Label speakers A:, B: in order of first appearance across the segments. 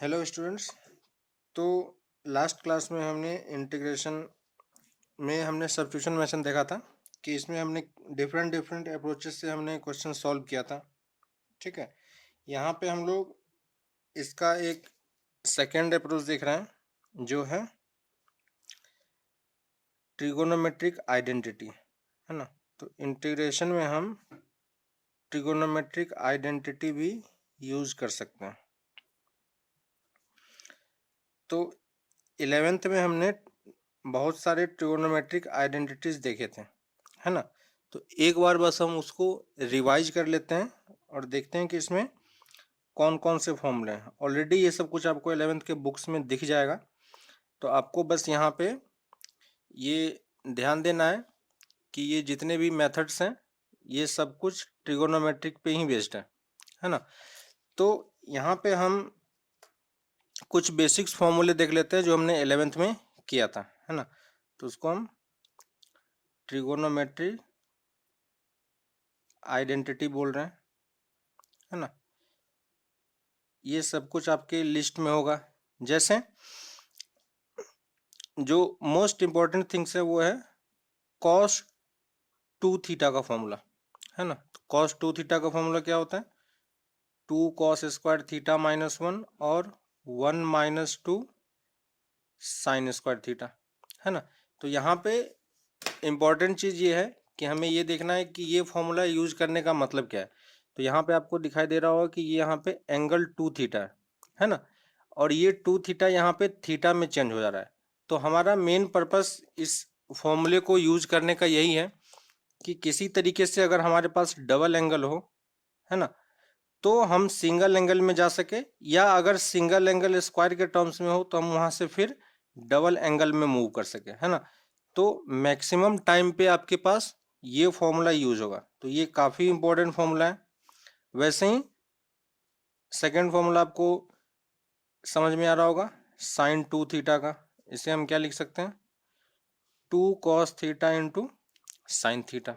A: Hello students. तो last class में हमने इंटीग्रेशन में हमने सब्स्टिट्यूशन मेथड देखा था कि इसमें हमने डिफरेंट डिफरेंट अप्रोचेस से हमने क्वेश्चन सॉल्व किया था। ठीक है, यहाँ पे हम लोग इसका एक सेकेंड अप्रोच देख रहे हैं जो है ट्रिगोनोमेट्रिक आइडेंटिटी, है ना। तो इंटीग्रेशन में हम ट्रिगोनोमेट्रिक आइडेंटिटी भी यूज कर सकते हैं। तो 11th में हमने बहुत सारे ट्रिगोनोमेट्रिक आइडेंटिटीज देखे थे, है ना। तो एक बार बस हम उसको रिवाइज कर लेते हैं और देखते हैं कि इसमें कौन कौन से फॉर्मूले हैं। ऑलरेडी ये सब कुछ आपको 11th के बुक्स में दिख जाएगा। तो आपको बस यहाँ पे ये ध्यान देना है कि ये जितने भी मेथड्स हैं ये सब कुछ ट्रिगोनोमेट्रिक पे ही बेस्ड है ना। तो यहाँ पे हम कुछ बेसिक्स फॉर्मूले देख लेते हैं जो हमने 11th में किया था, है ना। तो उसको हम ट्रिगोनोमेट्री आइडेंटिटी बोल रहे हैं, है ना। ये सब कुछ आपके लिस्ट में होगा। जैसे जो मोस्ट इम्पॉर्टेंट थिंग्स है वो है कॉस 2 थीटा का फॉर्मूला, है ना। तो कॉस 2 थीटा का फॉर्मूला क्या होता है? 2 कॉस स्क्वायर थीटा -1 और 1 - 2 साइन स्क्वायर थीटा, है ना। तो यहाँ पे इम्पॉर्टेंट चीज़ ये है कि हमें ये देखना है कि ये फॉर्मूला यूज करने का मतलब क्या है। तो यहाँ पे आपको दिखाई दे रहा होगा कि ये यहाँ पे एंगल 2 थीटा है ना। और ये 2 थीटा यहाँ पे थीटा में चेंज हो जा रहा है। तो हमारा मेन पर्पस इस फॉर्मूले को यूज करने का यही है कि किसी तरीके से अगर हमारे पास डबल एंगल हो, है ना, तो हम सिंगल एंगल में जा सके, या अगर सिंगल एंगल स्क्वायर के टर्म्स में हो तो हम वहां से फिर डबल एंगल में मूव कर सके, है ना। तो मैक्सिमम टाइम पे आपके पास ये फॉर्मूला यूज होगा। तो ये काफ़ी इंपॉर्टेंट फॉर्मूला है। वैसे ही सेकेंड फॉर्मूला आपको समझ में आ रहा होगा, साइन 2 थीटा का। इसे हम क्या लिख सकते हैं? 2 cos theta into sine theta.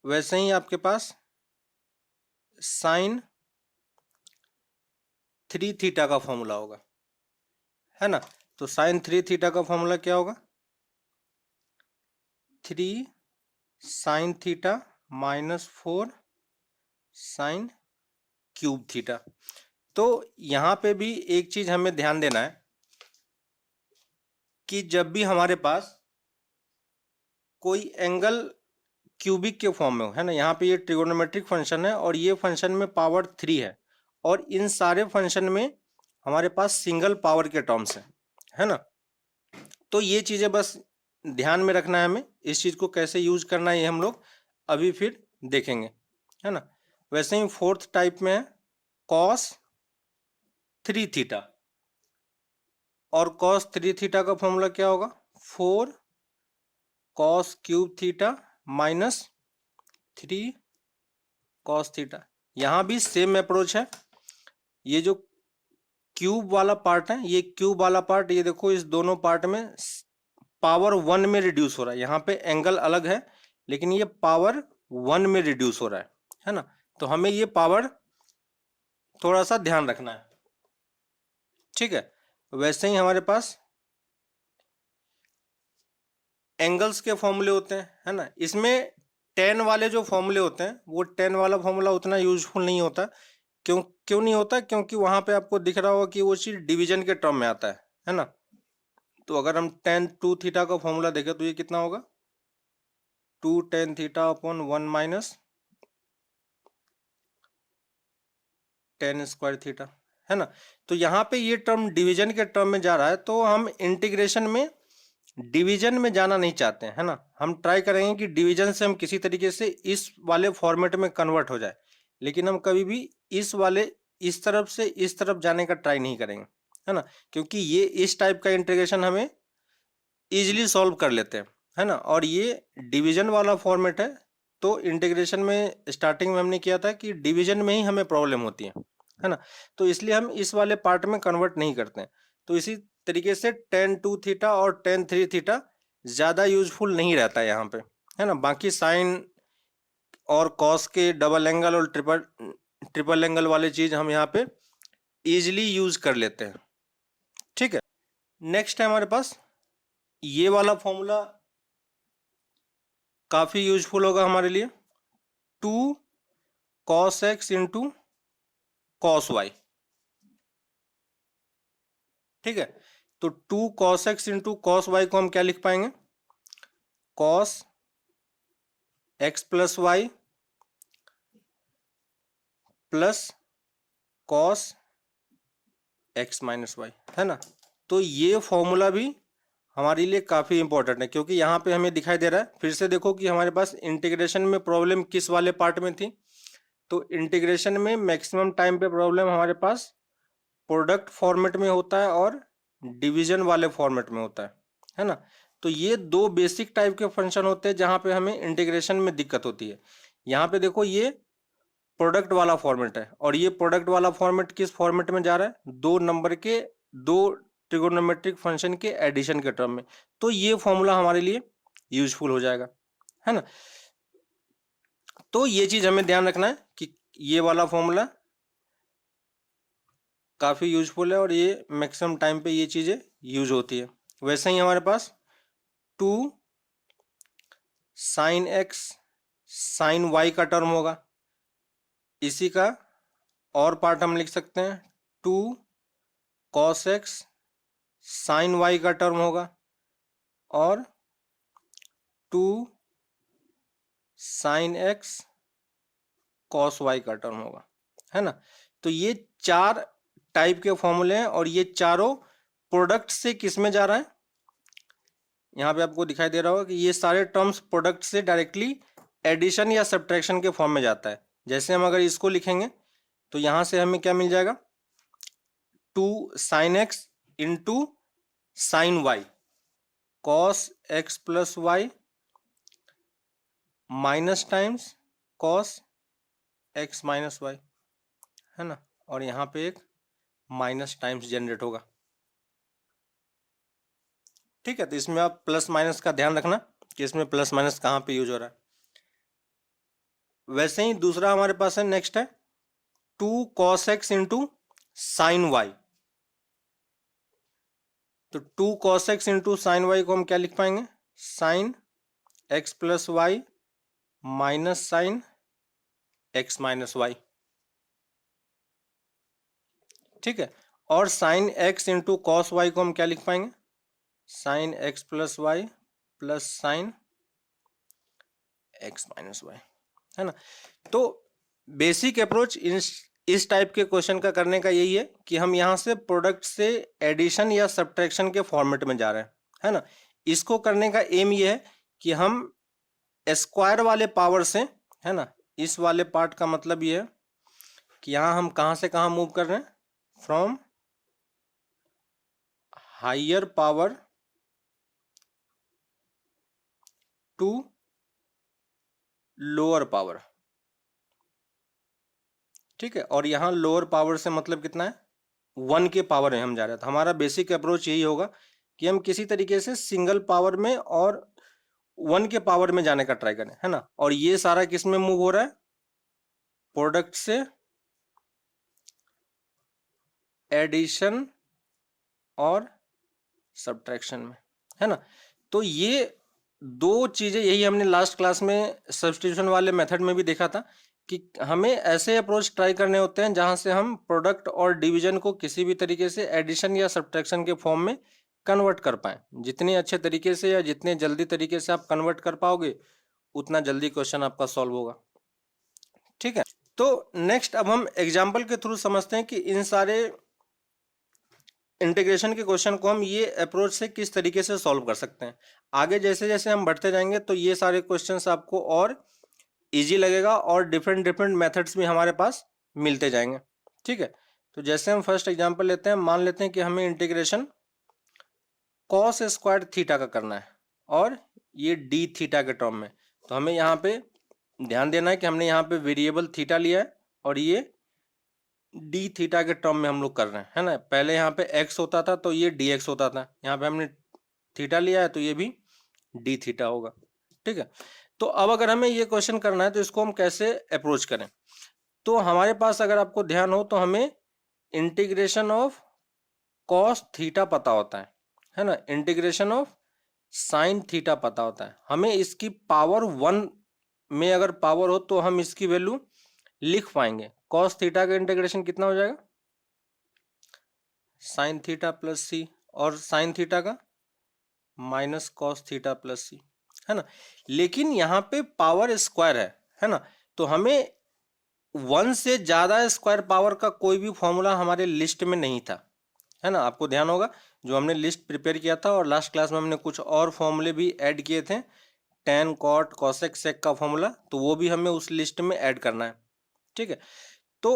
A: वैसे ही आपके पास साइन 3 थीटा का फॉर्मूला होगा, है ना। तो साइन 3 थीटा का फॉर्मूला क्या होगा? 3 sine theta -4 sine cube theta. तो यहाँ पे भी एक चीज हमें ध्यान देना है कि जब भी हमारे पास कोई एंगल क्यूबिक के फॉर्म में हो, है ना, यहाँ पे ये ट्रिगोनोमेट्रिक फंक्शन है और ये फंक्शन में पावर 3 है, और इन सारे फंक्शन में हमारे पास सिंगल पावर के टर्म्स है ना। तो ये चीजें बस ध्यान में रखना है हमें। इस चीज को कैसे यूज करना है ये हम लोग अभी फिर देखेंगे, है ना। वैसे ही फोर्थ टाइप में है कॉस 3 थीटा, और कॉस 3 थीटा का फॉर्मूला क्या होगा? 4 cos cube theta -3 cos theta. यहाँ भी सेम अप्रोच है। ये जो क्यूब वाला पार्ट है, ये क्यूब वाला पार्ट, ये देखो इस दोनों पार्ट में पावर 1 में रिड्यूस हो रहा है। यहाँ पे एंगल अलग है लेकिन ये पावर 1 में रिड्यूस हो रहा है ना। तो हमें ये पावर थोड़ा सा ध्यान रखना है, ठीक है। वैसे ही हमारे पास एंगल्स के फॉर्मूले होते हैं, है ना। इसमें 10 वाले जो फॉर्मूले होते हैं वो 10 वाला फॉर्मूला उतना यूजफुल नहीं होता। क्यों क्यों नहीं होता? क्योंकि वहां पे आपको दिख रहा होगा कि वो चीज डिवीजन के टर्म में आता है ना। तो अगर हम tan 2 थीटा का फॉर्मूला देखें तो ये कितना होगा? 2 tan theta upon 1 minus tan square theta, है ना। तो यहाँ पे ये टर्म डिवीजन के टर्म में जा रहा है, तो हम इंटीग्रेशन में डिवीजन में जाना नहीं चाहते हैं, है ना। हम ट्राई करेंगे कि डिवीजन से हम किसी तरीके से इस वाले फॉर्मेट में कन्वर्ट हो जाए, लेकिन हम कभी भी इस वाले इस तरफ से इस तरफ जाने का ट्राई नहीं करेंगे, है ना। क्योंकि ये इस टाइप का इंटीग्रेशन हमें इजीली सॉल्व कर लेते हैं, है ना। और ये डिवीजन वाला फॉर्मेट है, तो इंटीग्रेशन में स्टार्टिंग में हमने किया था कि डिवीजन में ही हमें प्रॉब्लम होती है ना। तो इसलिए हम इस वाले पार्ट में कन्वर्ट नहीं करते हैं। तो इसी तरीके से tan 2 थीटा और tan 3 थीटा ज़्यादा यूजफुल नहीं रहता है यहाँ पे, है ना। बाकी साइन और कॉस के डबल एंगल और ट्रिपल एंगल वाली चीज़ हम यहाँ पे इजिली यूज कर लेते हैं। ठीक है, नेक्स्ट है हमारे पास ये वाला फॉर्मूला, काफी यूजफुल होगा हमारे लिए, 2 cos x into cos y। ठीक है, तो 2 cos x into cos y को हम क्या लिख पाएंगे, cos x plus y plus cos x minus y, है ना। तो ये फॉर्मूला भी हमारे लिए काफ़ी इंपॉर्टेंट है, क्योंकि यहाँ पे हमें दिखाई दे रहा है, फिर से देखो कि हमारे पास इंटीग्रेशन में प्रॉब्लम किस वाले पार्ट में थी। तो इंटीग्रेशन में मैक्सिमम टाइम पे प्रॉब्लम हमारे पास प्रोडक्ट फॉर्मेट में होता है और डिवीजन वाले फॉर्मेट में होता है ना। तो ये दो बेसिक टाइप के फंक्शन होते हैं जहाँ पे हमें इंटीग्रेशन में दिक्कत होती है। यहाँ पे देखो ये प्रोडक्ट वाला फॉर्मेट है, और ये प्रोडक्ट वाला फॉर्मेट किस फॉर्मेट में जा रहा है, दो नंबर के दो ट्रिगोनोमेट्रिक फंक्शन के एडिशन के टर्म में। तो ये फॉर्मूला हमारे लिए यूजफुल हो जाएगा, है ना। तो ये चीज हमें ध्यान रखना है कि ये वाला फॉर्मूला काफी यूजफुल है और ये मैक्सिमम टाइम पे ये चीजें यूज होती है। वैसे ही हमारे पास 2 sin x sin y का टर्म होगा, इसी का और पार्ट हम लिख सकते हैं 2 cos x sin y का टर्म होगा और 2 sin x cos y का टर्म होगा, है ना। तो ये चार टाइप के फॉर्मूले हैं और ये चारों प्रोडक्ट से किस में जा रहा है, यहाँ पे आपको दिखाई दे रहा होगा कि ये सारे टर्म्स प्रोडक्ट से डायरेक्टली एडिशन या सब्ट्रैक्शन के फॉर्म में जाता है। जैसे हम अगर इसको लिखेंगे तो यहाँ से हमें क्या मिल जाएगा, 2 sin x into sine y cos x plus y minus times cos x minus y, है ना। और यहाँ पे एक माइनस टाइम्स जनरेट होगा। ठीक है, तो इसमें आप प्लस माइनस का ध्यान रखना कि इसमें प्लस माइनस कहाँ पे यूज हो रहा है। वैसे ही दूसरा हमारे पास है, नेक्स्ट है 2 cos x into sine y. तो 2 cos x into sine y को हम क्या लिख पाएंगे, sine x plus y minus sine x minus y. ठीक है, और sine x into cos y को हम क्या लिख पाएंगे, sine x plus y plus sine x minus y, है ना। तो बेसिक अप्रोच इस टाइप के क्वेश्चन का करने का यही है कि हम यहाँ से प्रोडक्ट से एडिशन या सब्ट्रैक्शन के फॉर्मेट में जा रहे हैं, है ना। इसको करने का एम ये है कि हम स्क्वायर वाले पावर से, है ना, इस वाले पार्ट का मतलब ये है कि यहाँ हम कहाँ से कहाँ मूव कर रहे हैं, from higher power to lower power. ठीक है, और यहाँ लोअर पावर से मतलब कितना है, 1 के पावर में हम जा रहे हैं। तो हमारा बेसिक अप्रोच यही होगा कि हम किसी तरीके से सिंगल पावर में और 1 के पावर में जाने का ट्राई करें, है ना। और ये सारा किस में मूव हो रहा है, प्रोडक्ट से एडिशन और सब्ट्रैक्शन में, है ना। तो ये दो चीजें यही हमने लास्ट क्लास में सब्स्टिट्यूशन वाले मेथड में भी देखा था कि हमें ऐसे अप्रोच ट्राई करने होते हैं जहां से हम प्रोडक्ट और डिवीजन को किसी भी तरीके से एडिशन या सब्ट्रैक्शन के फॉर्म में कन्वर्ट कर पाए। जितने अच्छे तरीके से या जितने जल्दी तरीके से आप कन्वर्ट कर पाओगे उतना जल्दी क्वेश्चन आपका सॉल्व होगा। ठीक है, तो नेक्स्ट अब हम एग्जाम्पल के थ्रू समझते हैं कि इन सारे इंटीग्रेशन के क्वेश्चन को हम ये अप्रोच से किस तरीके से सॉल्व कर सकते हैं। आगे जैसे जैसे हम बढ़ते जाएंगे तो ये सारे क्वेश्चंस आपको और इजी लगेगा और डिफरेंट डिफरेंट मेथड्स भी हमारे पास मिलते जाएंगे। ठीक है, तो जैसे हम फर्स्ट एग्जांपल लेते हैं, मान लेते हैं कि हमें इंटीग्रेशन कॉस स्क्वायर थीटा का करना है और ये डी थीटा के टर्म में। तो हमें यहाँ पे ध्यान देना है कि हमने यहाँ पे वेरिएबल थीटा लिया है और ये डी थीटा के टर्म में हम लोग कर रहे हैं, है ना। पहले यहाँ पे एक्स होता था तो ये डी एक्स होता था, यहाँ पे हमने थीटा लिया है तो ये भी डी थीटा होगा। ठीक है, तो अब अगर हमें ये क्वेश्चन करना है तो इसको हम कैसे अप्रोच करें। तो हमारे पास अगर आपको ध्यान हो तो हमें इंटीग्रेशन ऑफ कॉस थीटा पता होता है ना, इंटीग्रेशन ऑफ साइन थीटा पता होता है, हमें इसकी पावर 1 में अगर पावर हो तो हम इसकी वैल्यू लिख पाएंगे। कॉस थीटा का इंटीग्रेशन कितना हो जाएगा, साइन थीटा प्लस सी, और साइन थीटा का minus cos theta plus C, है ना। लेकिन यहाँ पे पावर स्क्वायर है ना, तो हमें 1 से ज्यादा स्क्वायर पावर का कोई भी फॉर्मूला हमारे लिस्ट में नहीं था, है ना। आपको ध्यान होगा जो हमने लिस्ट प्रिपेयर किया था और लास्ट क्लास में हमने कुछ और फॉर्मूले भी ऐड किए थे, टेन कॉट कॉसेक सेक का फॉर्मूला, तो वो भी हमें उस लिस्ट में ऐड करना है, ठीक है। तो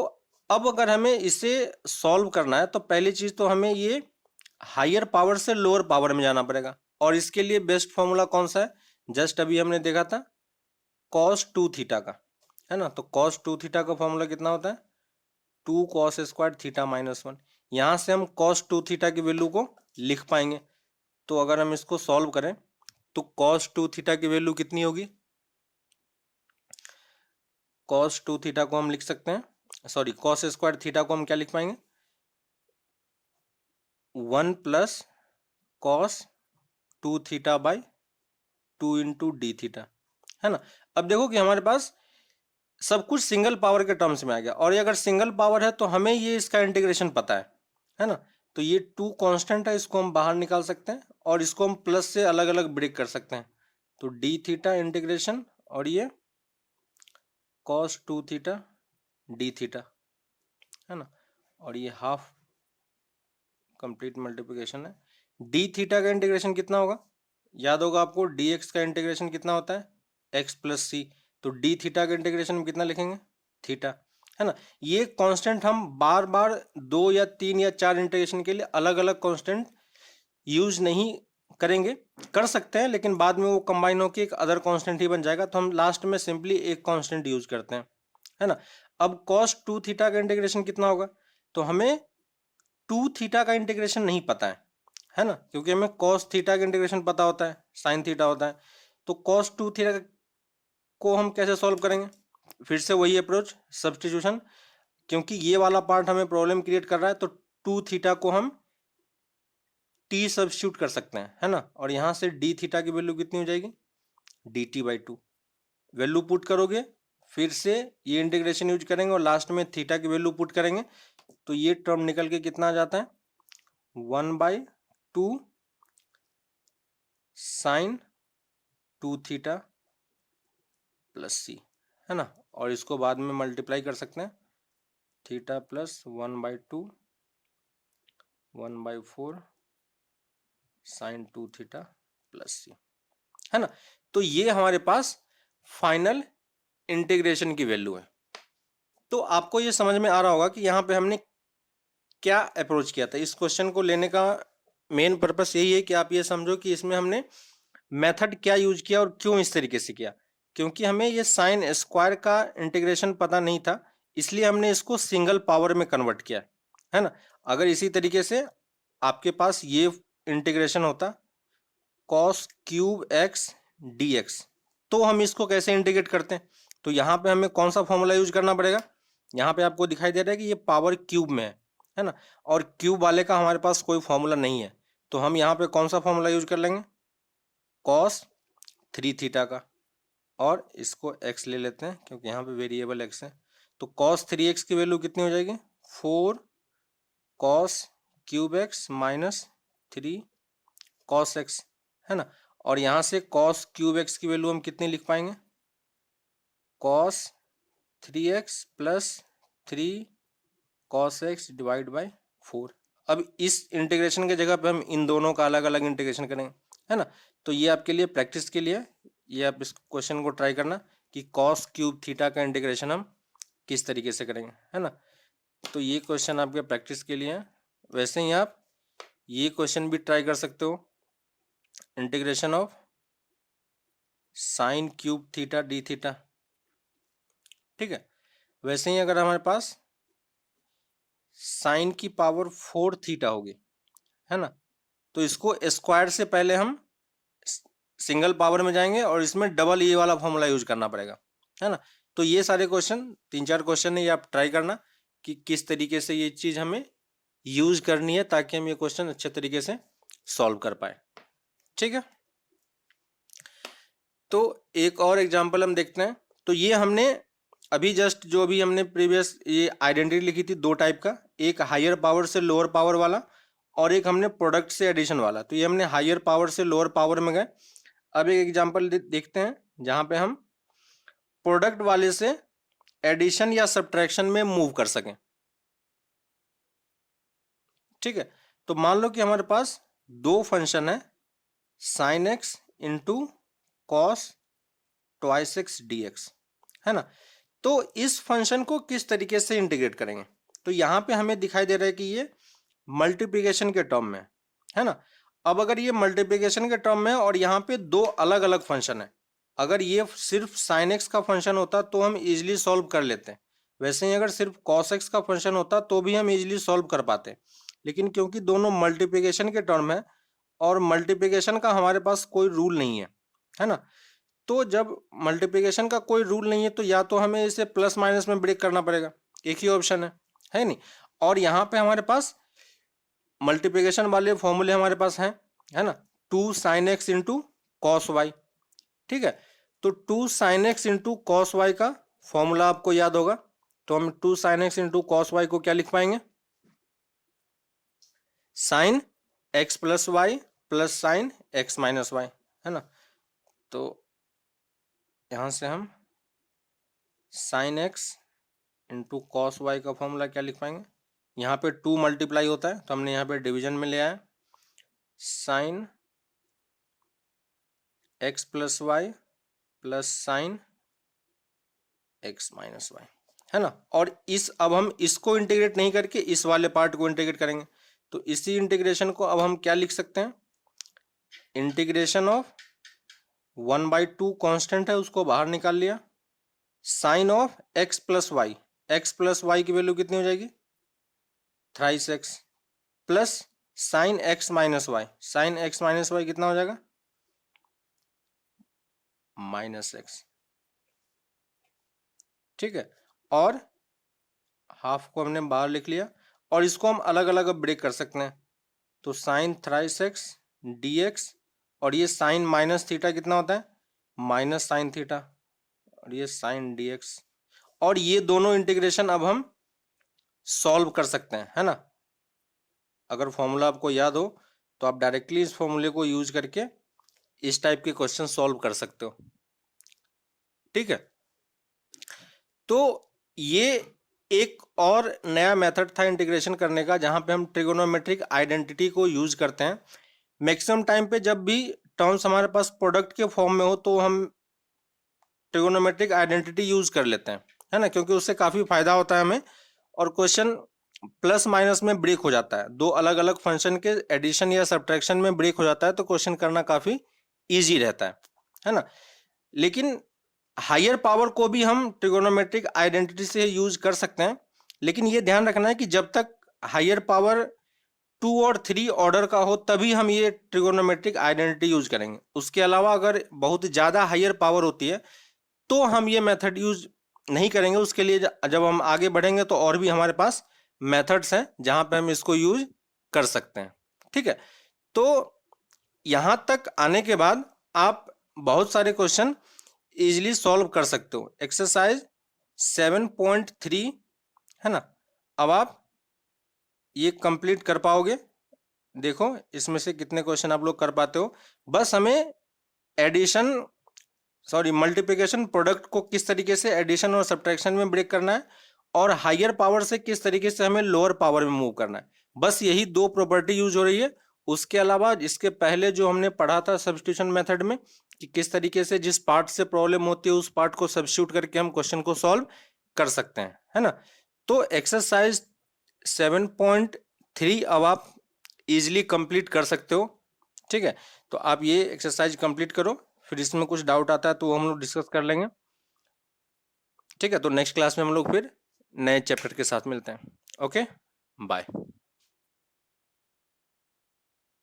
A: अब अगर हमें इसे सॉल्व करना है तो पहली चीज तो हमें ये हायर पावर से लोअर पावर में जाना पड़ेगा, और इसके लिए बेस्ट फॉर्मूला कौन सा है, जस्ट अभी हमने देखा था cos 2 थीटा का, है ना। तो cos 2 थीटा का फॉर्मूला कितना होता है, 2 cos स्क्वायर थीटा माइनस 1। यहां से हम cos 2 थीटा की वैल्यू को लिख पाएंगे। तो अगर हम इसको सॉल्व करें तो cos 2 थीटा की वैल्यू कितनी होगी, cos 2 थीटा को हम लिख सकते हैं, सॉरी cos स्क्वायर थीटा को हम क्या लिख पाएंगे, 1 plus cos 2 theta by 2 into D theta, है ना। अब देखो कि हमारे पास सब कुछ सिंगल पावर के टर्म्स में आ गया, और ये अगर सिंगल पावर है तो हमें ये इसका इंटीग्रेशन पता है ना। तो ये 2 कांस्टेंट है, इसको हम बाहर निकाल सकते हैं और इसको हम प्लस से अलग अलग ब्रेक कर सकते हैं। तो डी थीटा इंटीग्रेशन और ये cos 2 थीटा डी थीटा, है ना, और ये हाफ कंप्लीट मल्टीप्लिकेशन है। डी थीटा का इंटीग्रेशन कितना होगा, याद होगा आपको डी एक्स का इंटीग्रेशन कितना होता है, एक्स प्लस सी। तो डी थीटा का इंटीग्रेशन में कितना लिखेंगे, थीटा, है ना। ये कांस्टेंट हम बार बार 2 या 3 या 4 इंटीग्रेशन के लिए अलग अलग कांस्टेंट यूज नहीं करेंगे, कर सकते हैं लेकिन बाद में वो कंबाइन होकर एक अदर कांस्टेंट ही बन जाएगा, तो हम लास्ट में सिंपली एक कांस्टेंट यूज करते हैं, है ना। अब cos 2 थीटा का इंटीग्रेशन कितना होगा, तो हमें 2 थीटा का इंटीग्रेशन नहीं पता है ना, क्योंकि हमें cos थीटा का इंटीग्रेशन पता होता है, sin थीटा होता है। तो cos 2 थीटा को हम कैसे सॉल्व करेंगे, फिर से वही अप्रोच, सब्स्टिट्यूशन, क्योंकि ये वाला पार्ट हमें प्रॉब्लम क्रिएट कर रहा है, तो 2 थीटा को हम t सब्स्टिट्यूट कर सकते हैं, है ना। और यहां से d थीटा की वैल्यू कितनी हो जाएगी, dt बाई 2, वैल्यू पुट करोगे, फिर से ये इंटीग्रेशन यूज करेंगे और लास्ट में थीटा की वैल्यू पुट करेंगे, तो ये टर्म निकल के कितना आ जाता है, 1/2 साइन 2 थीटा प्लस सी, है ना। और इसको बाद में मल्टीप्लाई कर सकते हैं, theta plus 1/2 1/4 sine 2 theta plus C, है ना। तो ये हमारे पास फाइनल इंटीग्रेशन की वैल्यू है। तो आपको ये समझ में आ रहा होगा कि यहाँ पे हमने क्या अप्रोच किया था। इस क्वेश्चन को लेने का मेन पर्पस यही है कि आप ये समझो कि इसमें हमने मेथड क्या यूज किया और क्यों इस तरीके से किया, क्योंकि हमें ये साइन स्क्वायर का इंटीग्रेशन पता नहीं था, इसलिए हमने इसको सिंगल पावर में कन्वर्ट किया, है ना। अगर इसी तरीके से आपके पास ये इंटीग्रेशन होता cos cube x d x, तो हम इसको कैसे इंटीग्रेट करते हैं, तो यहाँ पे हमें कौन सा फॉर्मूला यूज करना पड़ेगा, यहाँ पे आपको दिखाई दे रहा है कि ये पावर क्यूब में है ना, और क्यूब वाले का हमारे पास कोई फॉर्मूला नहीं है, तो हम यहाँ पे कौन सा फॉर्मूला यूज कर लेंगे, cos 3 थीटा का, और इसको x ले लेते हैं क्योंकि यहाँ पे वेरिएबल x है। तो cos 3x की वैल्यू कितनी हो जाएगी, 4 cos cube x minus 3 cos x, है ना। और यहाँ से cos क्यूब एक्स की वैल्यू हम कितनी लिख पाएंगे, cos 3x plus 3 cos x divide by 4। अब इस इंटीग्रेशन के जगह पे हम इन दोनों का अलग अलग इंटीग्रेशन करेंगे, है ना। तो ये आपके लिए प्रैक्टिस के लिए, ये आप इस क्वेश्चन को ट्राई करना कि cos क्यूब थीटा का इंटीग्रेशन हम किस तरीके से करेंगे, है ना। तो ये क्वेश्चन आपके प्रैक्टिस के लिए है। वैसे ही आप ये क्वेश्चन भी ट्राई कर सकते हो, integration of sine cube theta D theta, ठीक है। वैसे ही अगर हमारे पास साइन की पावर 4 थीटा होगी, है ना, तो इसको स्क्वायर से पहले हम सिंगल पावर में जाएंगे और इसमें डबल ये वाला फॉर्मूला यूज करना पड़ेगा, है ना। तो ये सारे क्वेश्चन 3-4 क्वेश्चन है, ये आप ट्राई करना कि किस तरीके से ये चीज हमें यूज करनी है ताकि हम ये क्वेश्चन अच्छे तरीके से सॉल्व कर पाए। ठीक है, तो एक और एग्जांपल हम देखते हैं। तो ये हमने अभी जस्ट जो भी हमने प्रीवियस ये आइडेंटिटी लिखी थी दो टाइप का, एक हायर पावर से लोअर पावर वाला और एक हमने प्रोडक्ट से एडिशन वाला। तो ये हमने हायर पावर से लोअर पावर में गए। अब एक एग्जांपल देखते हैं जहां पे हम प्रोडक्ट वाले से एडिशन या सब्ट्रैक्शन में मूव कर सकें। ठीक है, तो मान लो कि हमारे पास दो फंक्शन है, sine x into cos twice x d x, है ना। तो इस फंक्शन को किस तरीके से इंटीग्रेट करेंगे? तो यहां पे हमें दिखाई दे रहा है कि ये मल्टीप्लिकेशन के टर्म में है ना। अब अगर ये मल्टीप्लिकेशन के टर्म में और यहाँ पे दो अलग अलग फंक्शन है, अगर ये सिर्फ साइन एक्स का फंक्शन होता तो हम इजिली सॉल्व कर लेते हैं। वैसे ही अगर सिर्फ कॉस एक्स का फंक्शन होता तो भी हम इजिली सॉल्व कर पाते, लेकिन क्योंकि दोनों मल्टीप्लिकेशन के टर्म है और मल्टीप्लिकेशन का हमारे पास कोई रूल नहीं है ना। तो जब मल्टीप्लिकेशन का कोई रूल नहीं है तो या तो हमें इसे प्लस माइनस में ब्रेक करना पड़ेगा, एक ही ऑप्शन है नहीं। और यहाँ पे हमारे पास मल्टीप्लिकेशन वाले फॉर्मूले हमारे पास हैं, है ना, 2 sin x into cos y. ठीक है, तो 2 sin x into cos y का फॉर्मूला आपको याद होगा। तो हम 2 sin x into cos y को क्या लिख पाएंगे? Sine x plus y plus sine x minus y, है ना। तो यहां से हम sine x into cos y का फॉर्मूला क्या लिख पाएंगे? यहाँ पे 2 मल्टीप्लाई होता है तो हमने यहाँ पे डिवीजन में ले आया, sine x plus y plus sine x minus y, है ना। और अब हम इसको इंटीग्रेट नहीं करके इस वाले पार्ट को इंटीग्रेट करेंगे। तो इसी इंटीग्रेशन को अब हम क्या लिख सकते हैं? इंटीग्रेशन ऑफ 1/2 कांस्टेंट है उसको बाहर निकाल लिया, sine of x plus y, x plus y की वैल्यू कितनी हो जाएगी? Thrice x, plus sine x minus y, sine x minus y कितना हो जाएगा? Minus x. ठीक है, और हाफ को हमने बाहर लिख लिया और इसको हम अलग अलग अब ब्रेक कर सकते हैं। तो sine thrice x d x और ये साइन माइनस थीटा कितना होता है? माइनस साइन थीटा, और ये साइन डी एक्स। और ये दोनों इंटीग्रेशन अब हम सॉल्व कर सकते हैं, है ना। अगर फॉर्मूला आपको याद हो तो आप डायरेक्टली इस फॉर्मूले को यूज करके इस टाइप के क्वेश्चन सॉल्व कर सकते हो। ठीक है, तो ये एक और नया मेथड था इंटीग्रेशन करने का जहां पे हम ट्रिगोनोमेट्रिक आइडेंटिटी को यूज करते हैं। मैक्सिमम टाइम पे जब भी टर्म्स हमारे पास प्रोडक्ट के फॉर्म में हो तो हम ट्रिगोनोमेट्रिक आइडेंटिटी यूज कर लेते हैं, है ना, क्योंकि उससे काफी फायदा होता है हमें और क्वेश्चन प्लस माइनस में ब्रेक हो जाता है। दो अलग अलग फंक्शन के एडिशन या सब्ट्रैक्शन में ब्रेक हो जाता है तो क्वेश्चन करना काफी इजी रहता है ना। लेकिन हायर पावर को भी हम ट्रिगोनोमेट्रिक आइडेंटिटी से यूज कर सकते हैं, लेकिन ये ध्यान रखना है कि जब तक हायर पावर 2 और 3 ऑर्डर का हो तभी हम ये ट्रिगोनोमेट्रिक आइडेंटिटी यूज करेंगे। उसके अलावा अगर बहुत ज़्यादा हायर पावर होती है तो हम ये मेथड यूज नहीं करेंगे। उसके लिए जब हम आगे बढ़ेंगे तो और भी हमारे पास मेथड्स हैं जहां पे हम इसको यूज कर सकते हैं। ठीक है, तो यहां तक आने के बाद आप बहुत सारे क्वेश्चन इजीली सॉल्व कर सकते हो। एक्सरसाइज 7.3 है ना, अब आप ये कंप्लीट कर पाओगे। देखो इसमें से कितने क्वेश्चन आप लोग कर पाते हो। बस हमें मल्टीप्लिकेशन प्रोडक्ट को किस तरीके से एडिशन और सब्ट्रैक्शन में ब्रेक करना है और हायर पावर से किस तरीके से हमें लोअर पावर में मूव करना है, बस यही दो प्रॉपर्टी यूज हो रही है। उसके अलावा इसके पहले जो हमने पढ़ा था सब्स्टिट्यूशन मेथड में कि किस तरीके से जिस पार्ट से प्रॉब्लम होती है उस पार्ट को सब्स्टिट्यूट करके हम क्वेश्चन को सॉल्व कर सकते हैं, है ना। तो एक्सरसाइज 7.3 अब आप इजिली कंप्लीट कर सकते हो। ठीक है, तो आप ये एक्सरसाइज कंप्लीट करो, फिर इसमें कुछ डाउट आता है तो हम लोग डिस्कस कर लेंगे। ठीक है, तो नेक्स्ट क्लास में हम लोग फिर नए चैप्टर के साथ मिलते हैं। Okay, bye.